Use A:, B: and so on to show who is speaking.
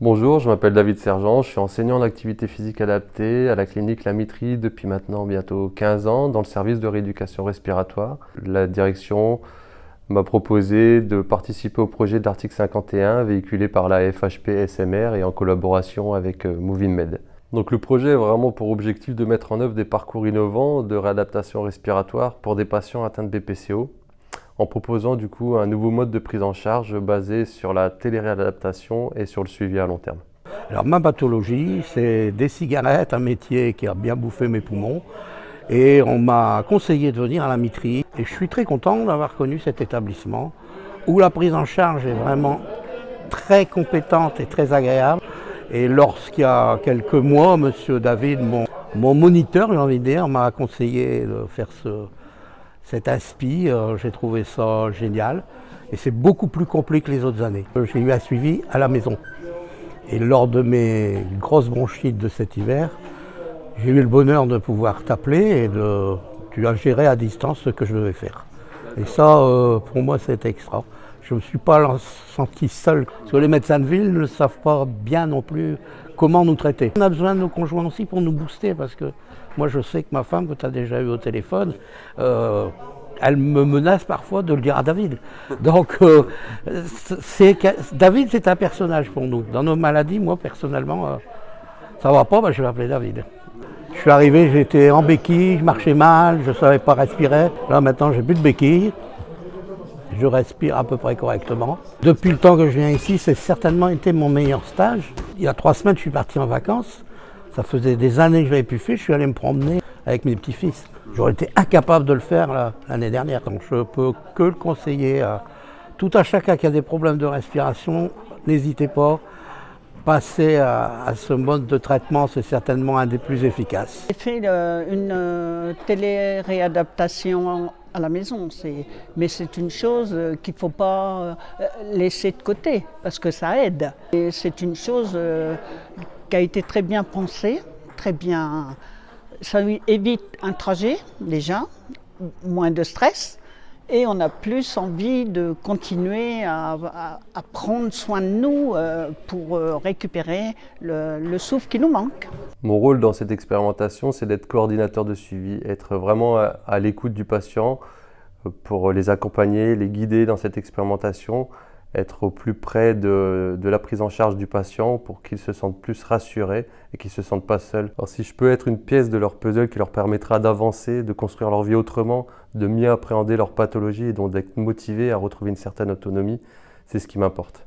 A: Bonjour, je m'appelle David Sergent, je suis enseignant en activité physique adaptée à la clinique La Mitrie depuis maintenant bientôt 15 ans dans le service de rééducation respiratoire. La direction m'a proposé de participer au projet de l'article 51 véhiculé par la FHP SMR et en collaboration avec Moving-Med. Donc le projet a vraiment pour objectif de mettre en œuvre des parcours innovants de réadaptation respiratoire pour des patients atteints de BPCO, en proposant du coup un nouveau mode de prise en charge basé sur la téléréadaptation et sur le suivi à long terme.
B: Alors ma pathologie, c'est des cigarettes, un métier qui a bien bouffé mes poumons. Et on m'a conseillé de venir à la Mitrie. Et je suis très content d'avoir connu cet établissement où la prise en charge est vraiment très compétente et très agréable. Et lorsqu'il y a quelques mois, monsieur David, mon moniteur, j'ai envie de dire, m'a conseillé de faire cet inspi, j'ai trouvé ça génial. Et c'est beaucoup plus complet que les autres années. J'ai eu un suivi à la maison. Et lors de mes grosses bronchites de cet hiver, j'ai eu le bonheur de pouvoir t'appeler et de gérer à distance ce que je devais faire. Et ça, pour moi, c'était extra. Je ne me suis pas senti seul, parce que les médecins de ville ne savent pas bien non plus comment nous traiter. On a besoin de nos conjoints aussi pour nous booster, parce que moi, je sais que ma femme, que tu as déjà eu au téléphone, elle me menace parfois de le dire à David. Donc, David, c'est un personnage pour nous. Dans nos maladies, moi, personnellement, ça ne va pas, je vais appeler David. Je suis arrivé, j'étais en béquille, je marchais mal, je ne savais pas respirer. Là, maintenant, j'ai plus de béquille. Je respire à peu près correctement. Depuis le temps que je viens ici, c'est certainement été mon meilleur stage. Il y a 3 semaines, je suis parti en vacances. Ça faisait des années que je n'avais plus fait. Je suis allé me promener avec mes petits-fils. J'aurais été incapable de le faire l'année dernière. Donc je ne peux que le conseiller à tout à chacun qui a des problèmes de respiration. N'hésitez pas. Passer à ce mode de traitement, c'est certainement un des plus efficaces.
C: J'ai fait une télé-réadaptation à la maison, mais c'est une chose qu'il ne faut pas laisser de côté, parce que ça aide. Et c'est une chose qui a été très bien pensée, très bien. Ça lui évite un trajet déjà, moins de stress. Et on a plus envie de continuer à prendre soin de nous pour récupérer le souffle qui nous manque.
A: Mon rôle dans cette expérimentation, c'est d'être coordinateur de suivi, être vraiment à l'écoute du patient pour les accompagner, les guider dans cette expérimentation, être au plus près de la prise en charge du patient pour qu'ils se sentent plus rassurés et qu'ils ne se sentent pas seuls. Alors si je peux être une pièce de leur puzzle qui leur permettra d'avancer, de construire leur vie autrement, de mieux appréhender leur pathologie et donc d'être motivés à retrouver une certaine autonomie, c'est ce qui m'importe.